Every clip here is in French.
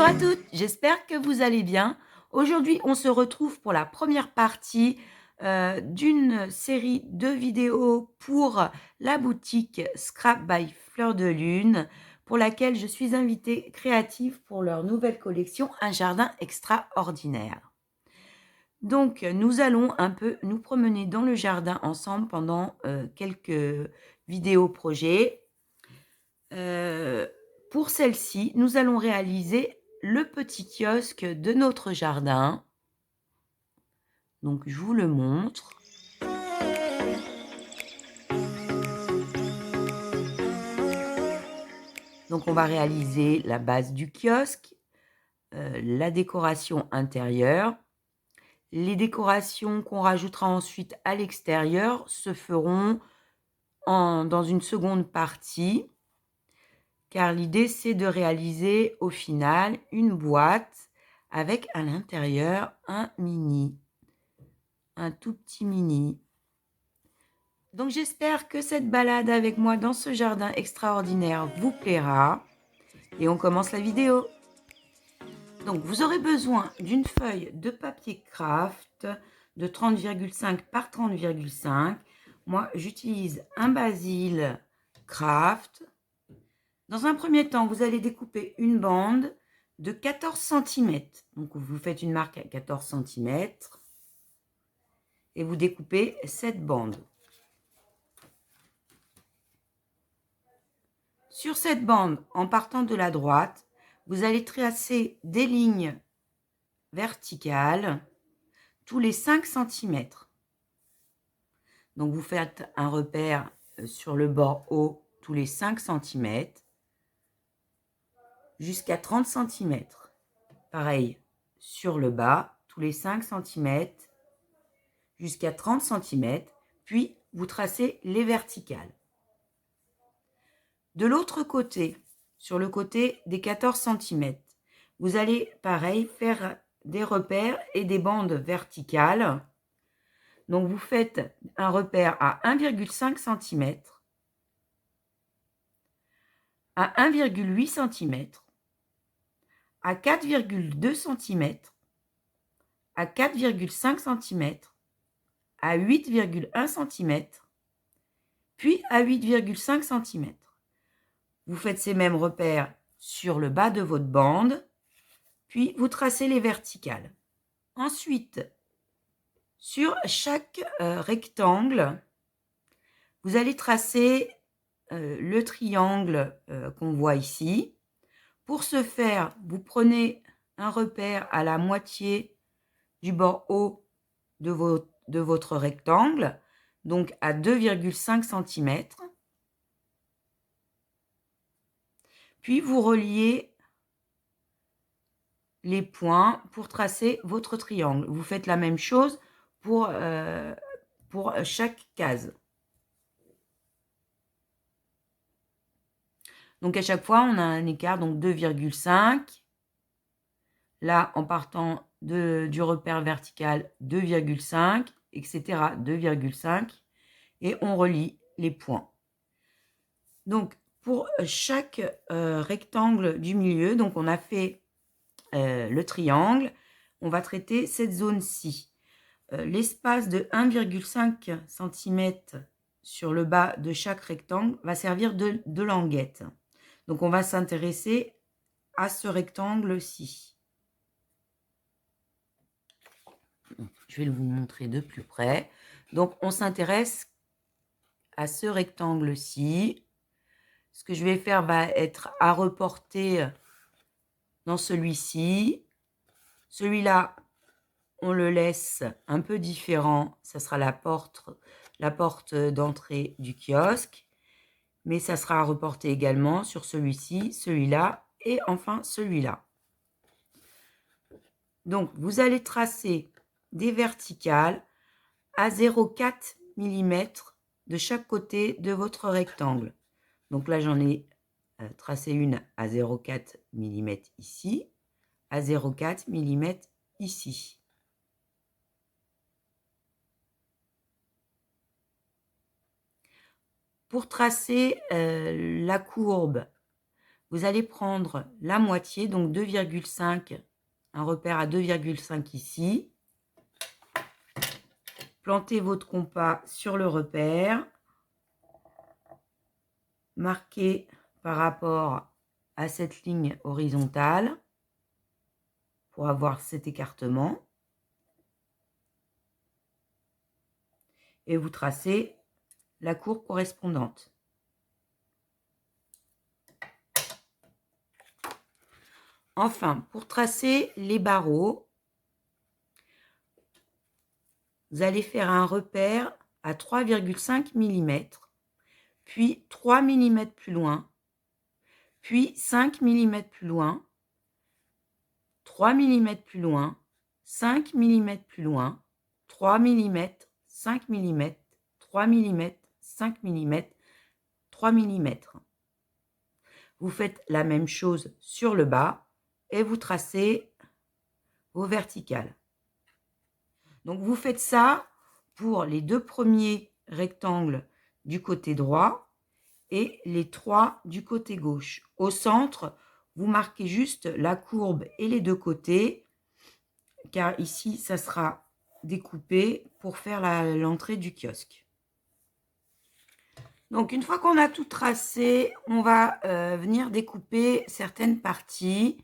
à toutes, j'espère que vous allez bien. Aujourd'hui, on se retrouve pour la première partie d'une série de vidéos pour la boutique Scrap by Fleur de Lune, pour laquelle je suis invitée créative pour leur nouvelle collection Un jardin extraordinaire. Donc, nous allons un peu nous promener dans le jardin ensemble pendant quelques vidéos projets. Pour celle-ci, nous allons réaliser le petit kiosque de notre jardin. Donc, je vous le montre. Donc, on va réaliser la base du kiosque, la décoration intérieure. Les décorations qu'on rajoutera ensuite à l'extérieur se feront dans une seconde partie, car l'idée, c'est de réaliser au final une boîte avec à l'intérieur un tout petit mini. Donc j'espère que cette balade avec moi dans ce jardin extraordinaire vous plaira. Et on commence la vidéo. Donc vous aurez besoin d'une feuille de papier craft de 30,5 par 30,5. Moi, j'utilise un basil craft. Dans un premier temps, vous allez découper une bande de 14 cm. Donc vous faites une marque à 14 cm et vous découpez cette bande. Sur cette bande, en partant de la droite, vous allez tracer des lignes verticales tous les 5 cm. Donc vous faites un repère sur le bord haut tous les 5 cm jusqu'à 30 cm. Pareil sur le bas, tous les 5 cm jusqu'à 30 cm, puis vous tracez les verticales. De l'autre côté, sur le côté des 14 cm, vous allez, pareil, faire des repères et des bandes verticales. Donc, vous faites un repère à 1,5 cm, à 1,8 cm, à 4,2 cm, à 4,5 cm, à 8,1 cm, puis à 8,5 cm. Vous faites ces mêmes repères sur le bas de votre bande, puis vous tracez les verticales. Ensuite, sur chaque rectangle, vous allez tracer le triangle qu'on voit ici. Pour ce faire, vous prenez un repère à la moitié du bord haut de votre rectangle, donc à 2,5 cm. Puis vous reliez les points pour tracer votre triangle. Vous faites la même chose pour chaque case. Donc à chaque fois, on a un écart, donc 2,5. Là, en partant du repère vertical, 2,5, etc. 2,5. Et on relie les points. Donc, pour chaque rectangle du milieu, donc on a fait le triangle, on va traiter cette zone-ci. L'espace de 1,5 cm sur le bas de chaque rectangle va servir de languette. Donc, on va s'intéresser à ce rectangle-ci. Je vais vous montrer de plus près. Donc, on s'intéresse à ce rectangle-ci. Ce que je vais faire va être à reporter dans celui-ci. Celui-là, on le laisse un peu différent. Ça sera la porte d'entrée du kiosque. Mais ça sera reporté également sur celui-ci, celui-là et enfin celui-là. Donc, vous allez tracer des verticales à 0,4 mm de chaque côté de votre rectangle. Donc là, j'en ai tracé une à 0,4 mm ici, à 0,4 mm ici. Pour tracer la courbe, vous allez prendre la moitié, donc 2,5, un repère à 2,5 ici. Plantez votre compas sur le repère. Marquez par rapport à cette ligne horizontale pour avoir cet écartement. Et vous tracez la courbe correspondante. Enfin, pour tracer les barreaux, vous allez faire un repère à 3,5 mm, puis 3 mm plus loin, puis 5 mm plus loin, 3 mm plus loin, 5 mm plus loin, 3 mm, 5 mm, 3 mm, 5 mm, 3 mm. Vous faites la même chose sur le bas et vous tracez vos verticales. Donc vous faites ça pour les 2 premiers rectangles du côté droit et les 3 du côté gauche. Au centre, vous marquez juste la courbe et les 2 côtés, car ici, ça sera découpé pour faire l'entrée du kiosque. Donc une fois qu'on a tout tracé, on va venir découper certaines parties.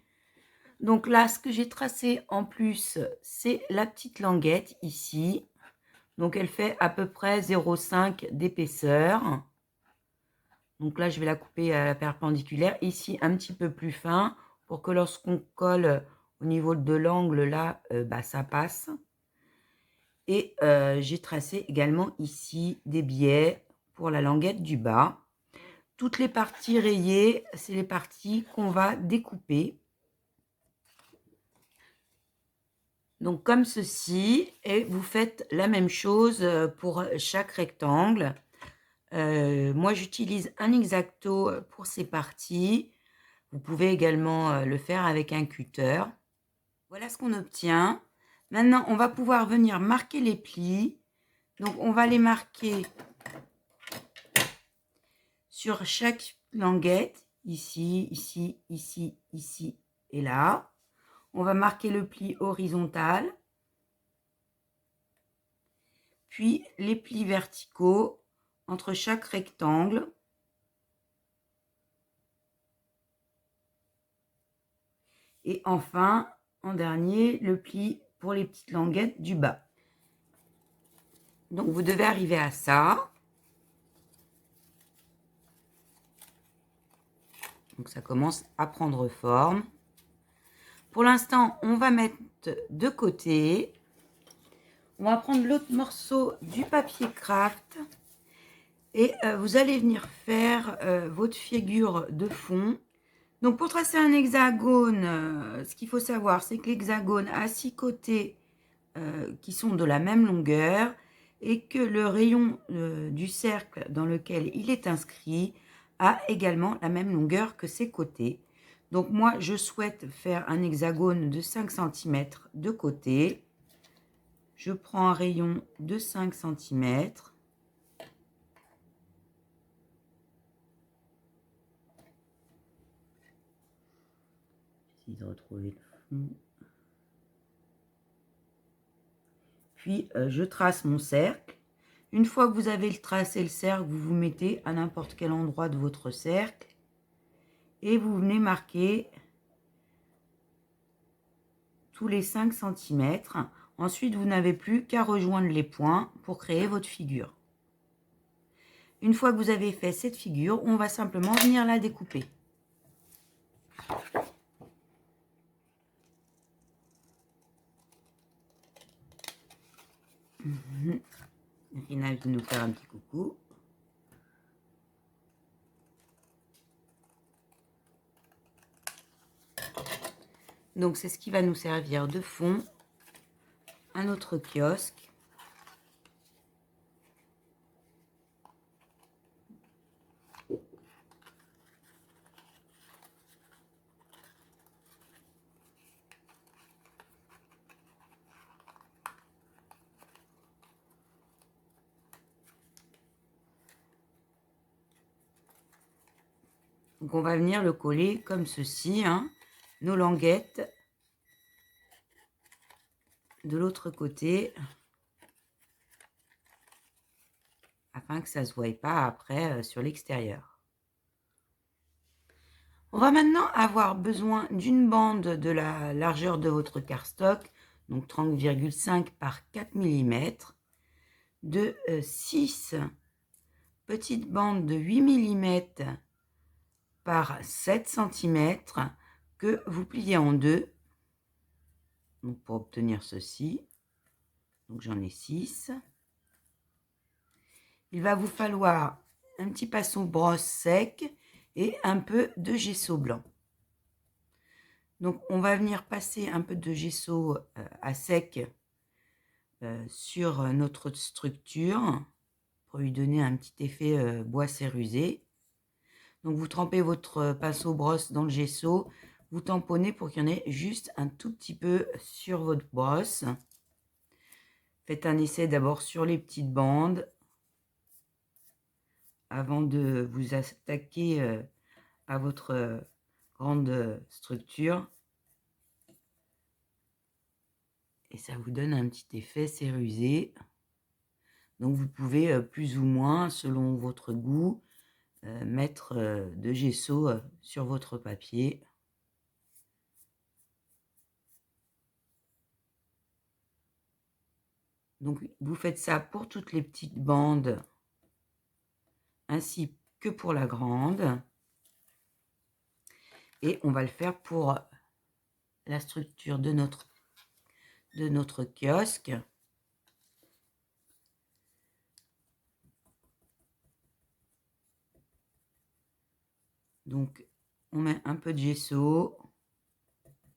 Donc là, ce que j'ai tracé en plus, c'est la petite languette ici. Donc elle fait à peu près 0,5 d'épaisseur. Donc là, je vais la couper à la perpendiculaire. Ici, un petit peu plus fin pour que lorsqu'on colle au niveau de l'angle, là, ça passe. Et j'ai tracé également ici des biais pour la languette du bas. Toutes les parties rayées, c'est les parties qu'on va découper. Donc comme ceci, et vous faites la même chose pour chaque rectangle. Moi, j'utilise un X-Acto pour ces parties. Vous pouvez également le faire avec un cutter. Voilà ce qu'on obtient. Maintenant, on va pouvoir venir marquer les plis. Donc, on va les marquer sur chaque languette. Ici, ici, ici, ici et là. On va marquer le pli horizontal. Puis, les plis verticaux entre chaque rectangle. Et enfin, en dernier, le pli pour les petites languettes du bas. Donc, vous devez arriver à ça. Donc, ça commence à prendre forme. Pour l'instant, on va mettre de côté. On va prendre l'autre morceau du papier craft. Et vous allez venir faire votre figure de fond. Donc, pour tracer un hexagone, ce qu'il faut savoir, c'est que l'hexagone a 6 côtés qui sont de la même longueur et que le rayon du cercle dans lequel il est inscrit a également la même longueur que ses côtés. Donc moi, je souhaite faire un hexagone de 5 cm de côté. Je prends un rayon de 5 cm. J'essaie de retrouver le fond. Puis, je trace mon cercle. Une fois que vous avez tracé le cercle, vous vous mettez à n'importe quel endroit de votre cercle. Et vous venez marquer tous les 5 cm. Ensuite, vous n'avez plus qu'à rejoindre les points pour créer votre figure. Une fois que vous avez fait cette figure, on va simplement venir la découper. Rina vient nous faire un petit coucou. Donc, c'est ce qui va nous servir de fond à notre kiosque. Donc on va venir le coller comme ceci, hein, nos languettes de l'autre côté, afin que ça ne se voie pas après sur l'extérieur. On va maintenant avoir besoin d'une bande de la largeur de votre cardstock, donc 30,5 par 4 mm, de 6 petites bandes de 8 mm par 7 cm que vous pliez en deux, donc pour obtenir ceci. Donc j'en ai 6. Il va vous falloir un petit pinceau brosse sec et un peu de gesso blanc. Donc on va venir passer un peu de gesso à sec sur notre structure pour lui donner un petit effet bois cérusé. Donc vous trempez votre pinceau brosse dans le gesso, vous tamponnez pour qu'il y en ait juste un tout petit peu sur votre brosse. Faites un essai d'abord sur les petites bandes avant de vous attaquer à votre grande structure. Et ça vous donne un petit effet cérusé. Donc vous pouvez plus ou moins, selon votre goût, mettre de gesso sur votre papier. Donc vous faites ça pour toutes les petites bandes, ainsi que pour la grande. Et on va le faire pour la structure de notre kiosque. Donc on met un peu de gesso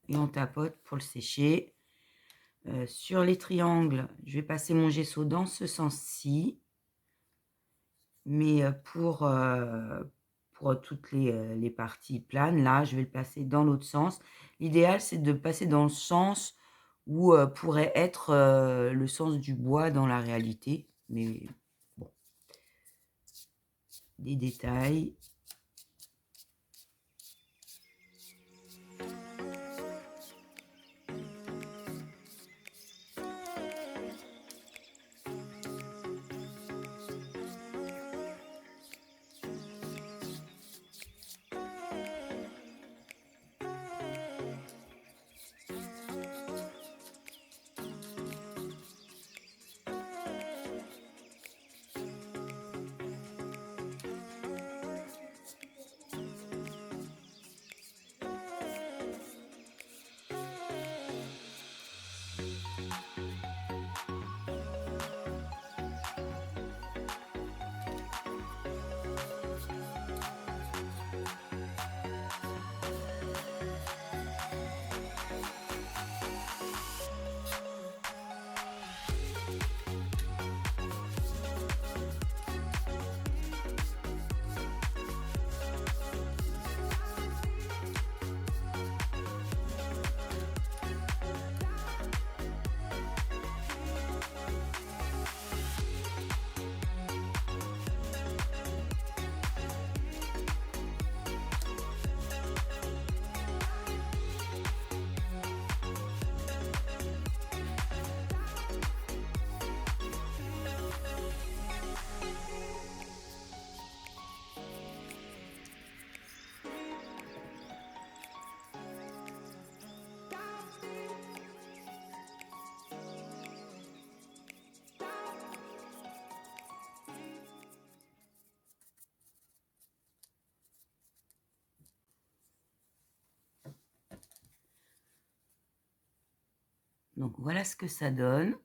et on tapote pour le sécher. Sur les triangles, je vais passer mon gesso dans ce sens-ci. Mais pour toutes les parties planes, là, je vais le passer dans l'autre sens. L'idéal, c'est de passer dans le sens où pourrait être le sens du bois dans la réalité. Mais bon, des détails. Donc voilà ce que ça donne.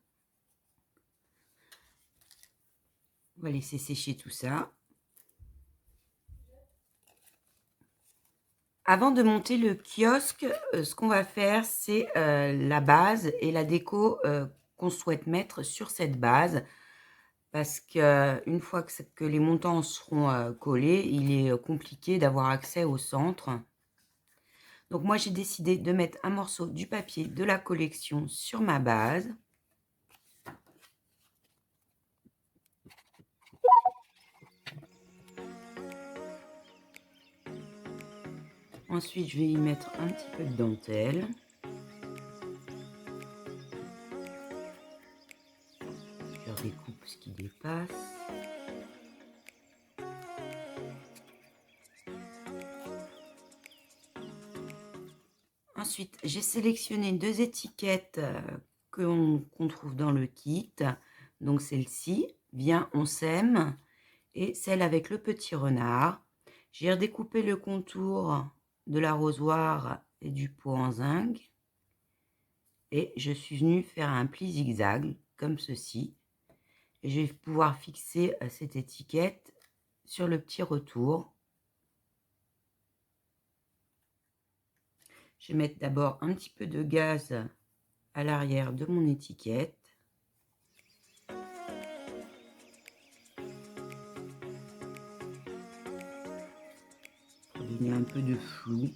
On va laisser sécher tout ça. Avant de monter le kiosque, ce qu'on va faire, c'est la base et la déco qu'on souhaite mettre sur cette base. Parce qu'une fois que les montants seront collés, il est compliqué d'avoir accès au centre. Donc moi, j'ai décidé de mettre un morceau du papier de la collection sur ma base. Ensuite, je vais y mettre un petit peu de dentelle. Je redécoupe ce qui dépasse. Ensuite, j'ai sélectionné 2 étiquettes qu'on trouve dans le kit. Donc celle-ci, Viens, on s'aime, et celle avec le petit renard. J'ai redécoupé le contour de l'arrosoir et du pot en zinc. Et je suis venue faire un pli zigzag, comme ceci. Et je vais pouvoir fixer cette étiquette sur le petit retour. Je vais mettre d'abord un petit peu de gaz à l'arrière de mon étiquette. Pour donner un peu de flou.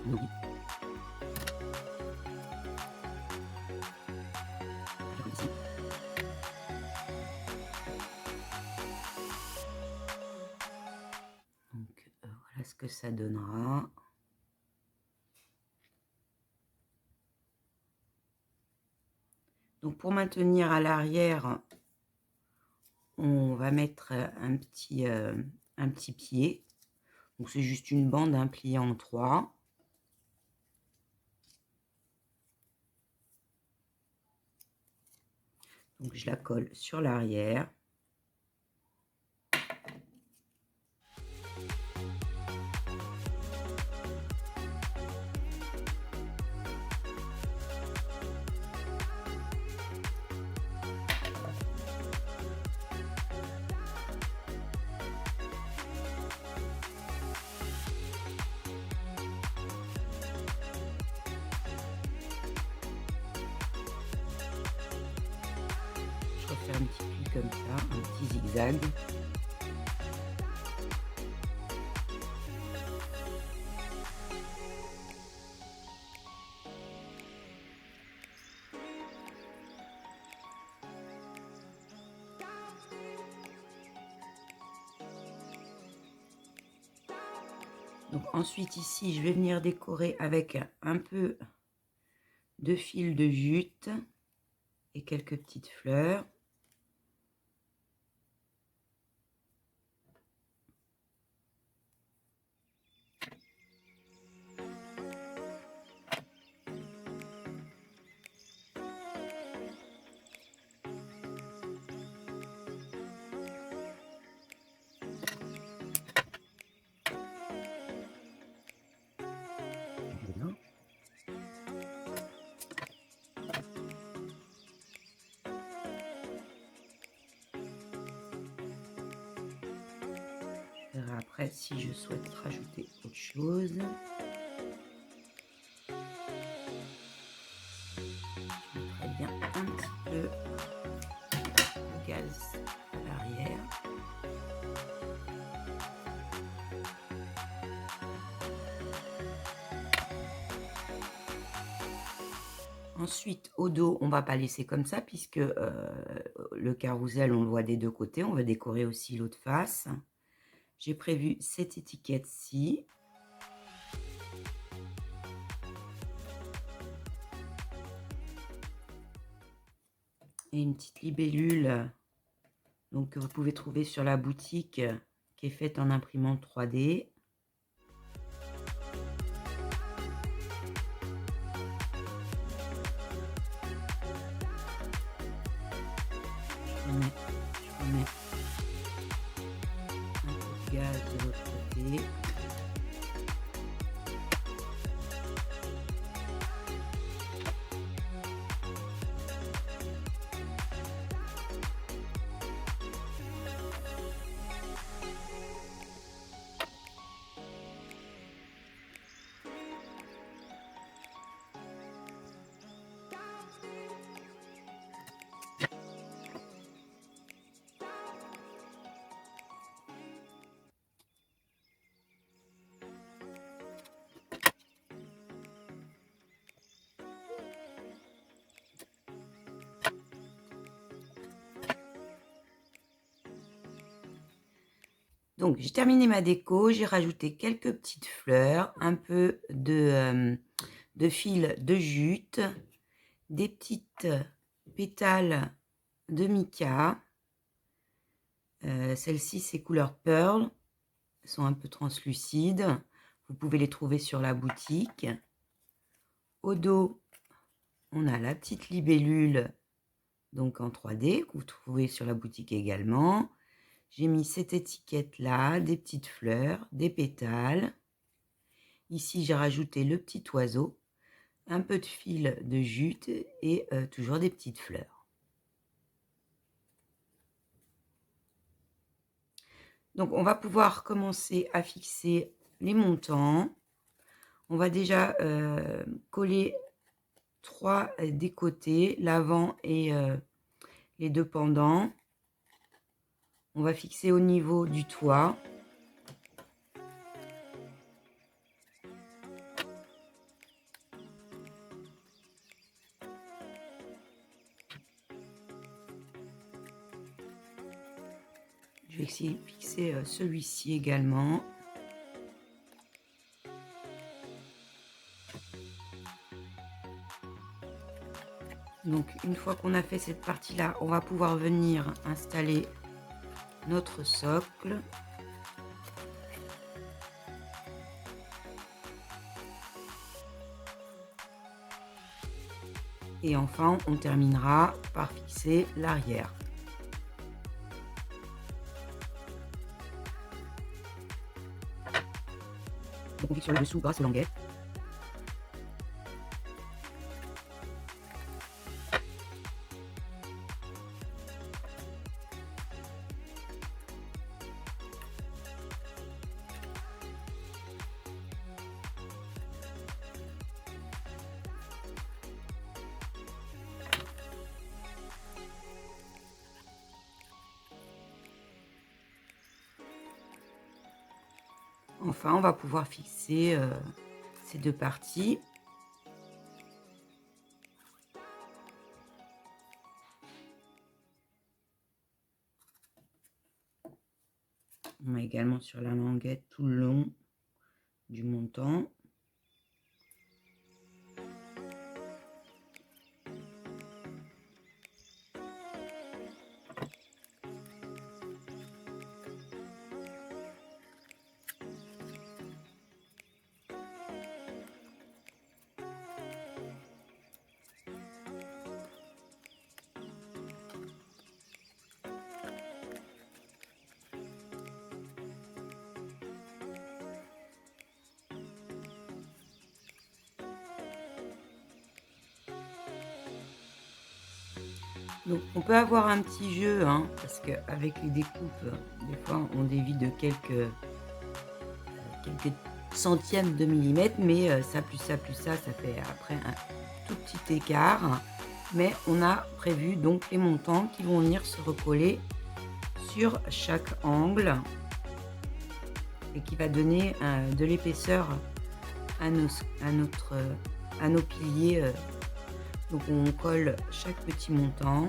Oui. Donc voilà ce que ça donnera. Donc pour maintenir à l'arrière, on va mettre un petit pied. Donc c'est juste une bande pliée en 3. Donc je la colle sur l'arrière. Je refais un petit pli comme ça, un petit zigzag. Donc ensuite ici, je vais venir décorer avec un peu de fil de jute et quelques petites fleurs. Voilà. Je verrai après si je souhaite rajouter autre chose. Je mettrai bien un petit peu de gaz à l'arrière. Ensuite, au dos, on va pas laisser comme ça puisque le carrousel, on le voit des deux côtés. On va décorer aussi l'autre face. J'ai prévu cette étiquette-ci. Et une petite libellule donc, que vous pouvez trouver sur la boutique qui est faite en imprimante 3D. Je remets un peu de gaz de l'autre côté. Donc, j'ai terminé ma déco, j'ai rajouté quelques petites fleurs, un peu de fil de jute, des petites pétales de mica. Celles-ci, c'est couleur pearl, elles sont un peu translucides. Vous pouvez les trouver sur la boutique. Au dos, on a la petite libellule, donc en 3D, que vous trouvez sur la boutique également. J'ai mis cette étiquette-là, des petites fleurs, des pétales. Ici, j'ai rajouté le petit oiseau, un peu de fil de jute et toujours des petites fleurs. Donc, on va pouvoir commencer à fixer les montants. On va déjà coller 3 des côtés, l'avant et les 2 pendants. On va fixer au niveau du toit. Je vais essayer de fixer celui-ci également. Donc, une fois qu'on a fait cette partie-là, on va pouvoir venir installer notre socle. Et enfin, on terminera par fixer l'arrière. Donc, on fixe sur le dessous grâce aux languettes. Enfin, on va pouvoir fixer ces 2 parties. On met également sur la languette tout le long du montant. Donc, on peut avoir un petit jeu, hein, parce qu'avec les découpes, des fois, on dévie de quelques centièmes de millimètre, mais ça plus ça plus ça fait après un tout petit écart. Mais on a prévu donc les montants qui vont venir se recoller sur chaque angle et qui va donner de l'épaisseur à nos piliers. Donc on colle chaque petit montant.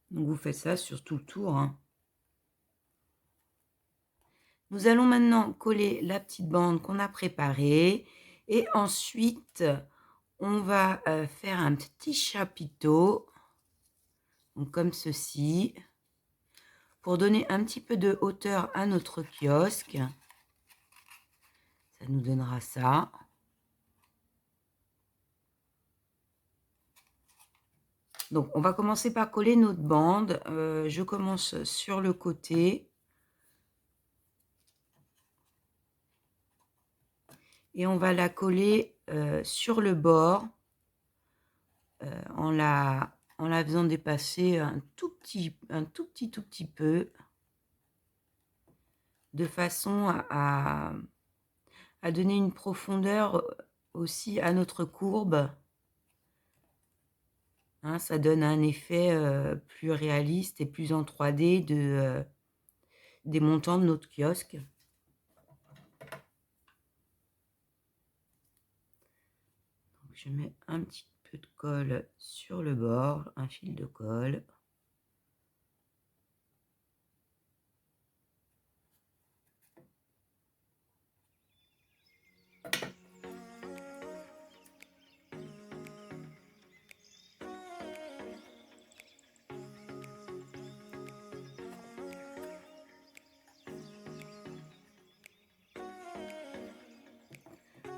Donc vous faites ça sur tout le tour, hein. Nous allons maintenant coller la petite bande qu'on a préparée et ensuite on va faire un petit chapiteau, donc comme ceci, pour donner un petit peu de hauteur à notre kiosque. Ça nous donnera ça. Donc on va commencer par coller notre bande. Je commence sur le côté. Et on va la coller sur le bord en la en la faisant dépasser un tout petit peu, de façon à donner une profondeur aussi à notre courbe. Hein, ça donne un effet plus réaliste et plus en 3D des montants de notre kiosque. Donc, je mets un petit peu de colle sur le bord, un fil de colle.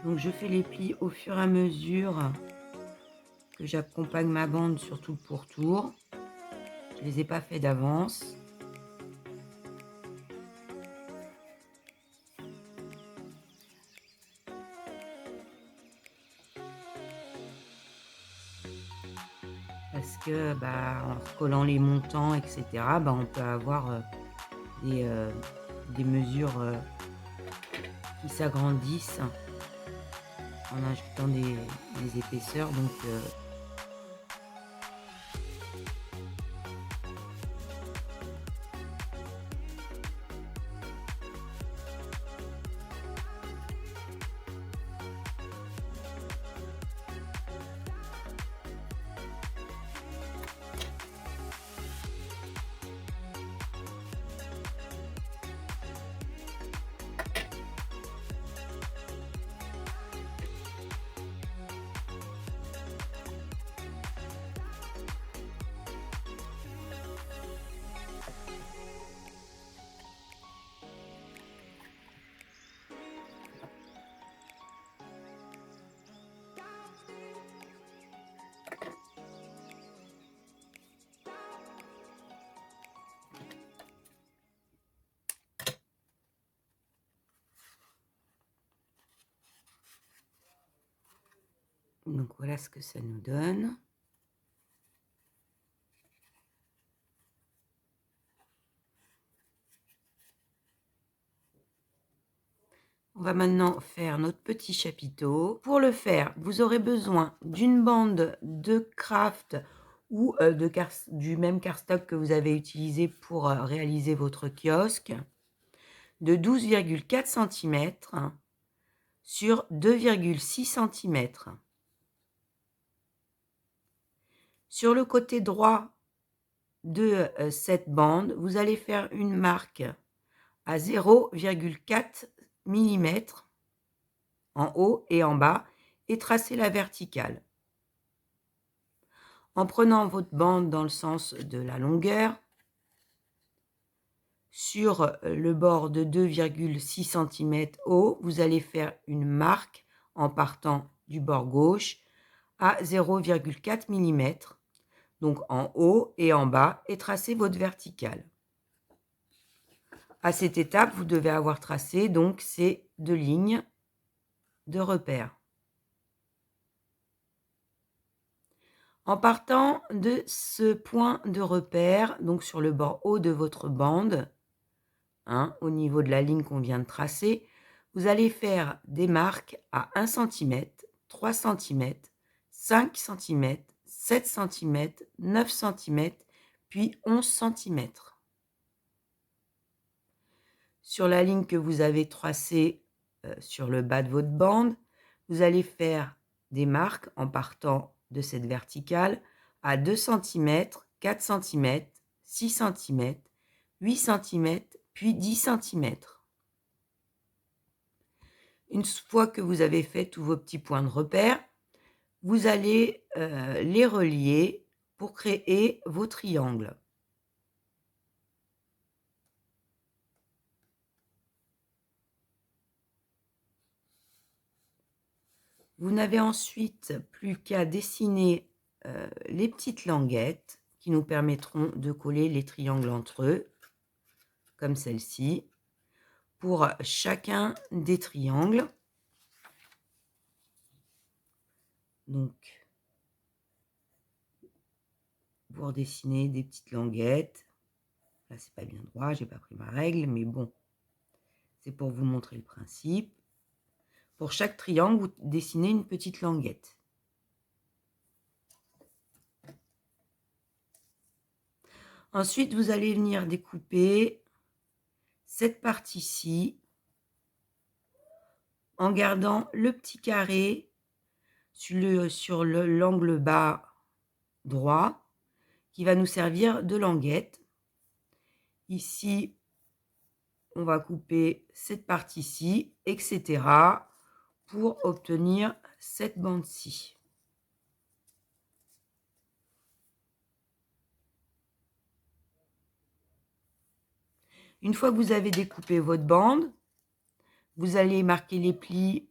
Donc je fais les plis au fur et à mesure que j'accompagne ma bande sur tout le pourtour. Je les ai pas fait d'avance. Parce que en collant les montants, etc., on peut avoir des mesures qui s'agrandissent en ajoutant des épaisseurs. Donc voilà ce que ça nous donne. On va maintenant faire notre petit chapiteau. Pour le faire, vous aurez besoin d'une bande de craft ou du même cardstock que vous avez utilisé pour réaliser votre kiosque, de 12,4 cm sur 2,6 cm. Sur le côté droit de cette bande, vous allez faire une marque à 0,4 mm en haut et en bas et tracer la verticale. En prenant votre bande dans le sens de la longueur, sur le bord de 2,6 cm haut, vous allez faire une marque en partant du bord gauche à 0,4 mm, donc en haut et en bas, et tracer votre verticale. À cette étape, vous devez avoir tracé donc ces deux lignes de repère. En partant de ce point de repère, donc sur le bord haut de votre bande, au niveau de la ligne qu'on vient de tracer, vous allez faire des marques à 1 cm, 3 cm, 5 cm, 7 cm, 9 cm, puis 11 cm. Sur la ligne que vous avez tracée sur le bas de votre bande, vous allez faire des marques en partant de cette verticale à 2 cm, 4 cm, 6 cm, 8 cm, puis 10 cm. Une fois que vous avez fait tous vos petits points de repère, vous allez les relier pour créer vos triangles. Vous n'avez ensuite plus qu'à dessiner les petites languettes qui nous permettront de coller les triangles entre eux, comme celle-ci, pour chacun des triangles. Donc, vous redessinez des petites languettes. Là, c'est pas bien droit, j'ai pas pris ma règle, mais bon, c'est pour vous montrer le principe. Pour chaque triangle, vous dessinez une petite languette. Ensuite, vous allez venir découper cette partie-ci en gardant le petit carré sur l'angle bas droit qui va nous servir de languette. Ici, on va couper cette partie-ci, etc. pour obtenir cette bande-ci. Une fois que vous avez découpé votre bande, vous allez marquer les plis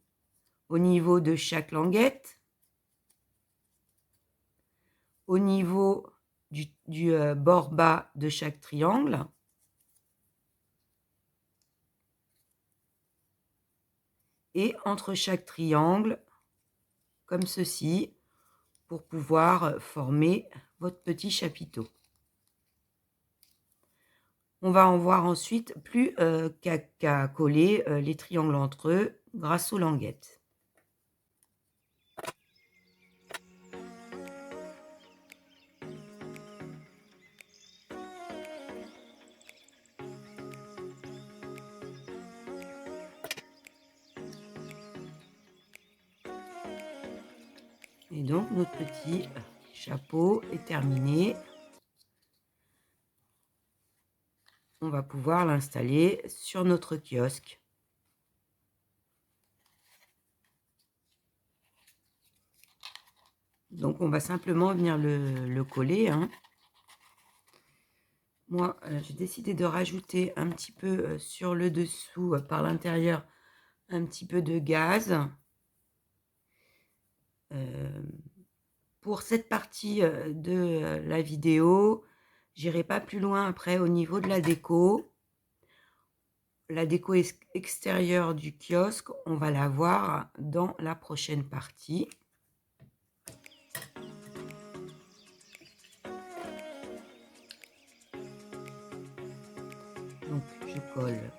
au niveau de chaque languette, au niveau du bord bas de chaque triangle. Et entre chaque triangle, comme ceci, pour pouvoir former votre petit chapiteau. On va en voir ensuite plus qu'à coller les triangles entre eux grâce aux languettes. Et donc notre petit chapeau est terminé. On va pouvoir l'installer sur notre kiosque. Donc on va simplement venir le coller, hein. Moi, j'ai décidé de rajouter un petit peu sur le dessous, par l'intérieur, un petit peu de gaz. Pour cette partie de la vidéo, j'irai pas plus loin après au niveau de la déco. La déco extérieure du kiosque, on va la voir dans la prochaine partie. Donc je colle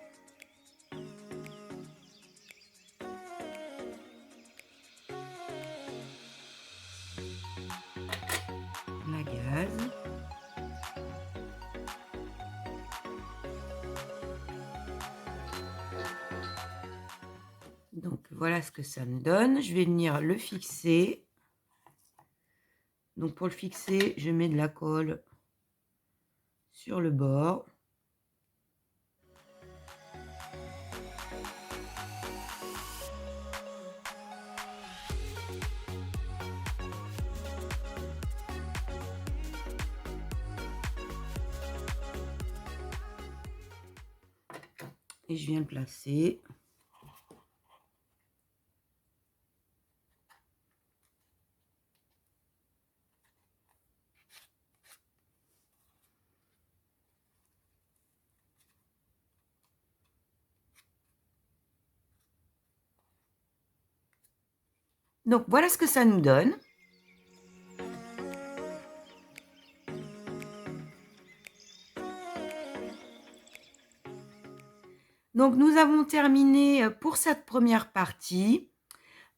la gaze. Donc voilà ce que ça me donne. Je vais venir le fixer. Donc pour le fixer, je mets de la colle sur le bord. Et je viens le placer. Donc voilà ce que ça nous donne. Donc nous avons terminé pour cette première partie.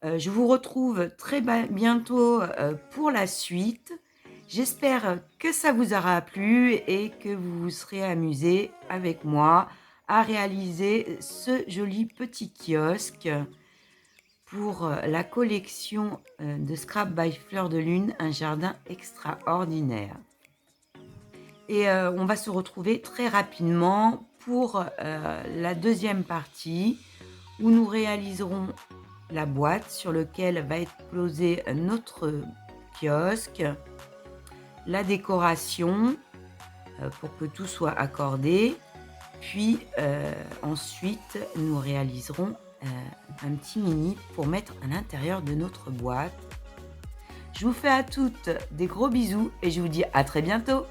Je vous retrouve très bientôt pour la suite. J'espère que ça vous aura plu et que vous vous serez amusé avec moi à réaliser ce joli petit kiosque pour la collection de Scrap by Fleur de Lune, un jardin extraordinaire. Et on va se retrouver très rapidement pour la deuxième partie où nous réaliserons la boîte sur laquelle va être posé notre kiosque, la décoration pour que tout soit accordé, puis ensuite nous réaliserons un petit mini pour mettre à l'intérieur de notre boîte. Je vous fais à toutes des gros bisous et je vous dis à très bientôt.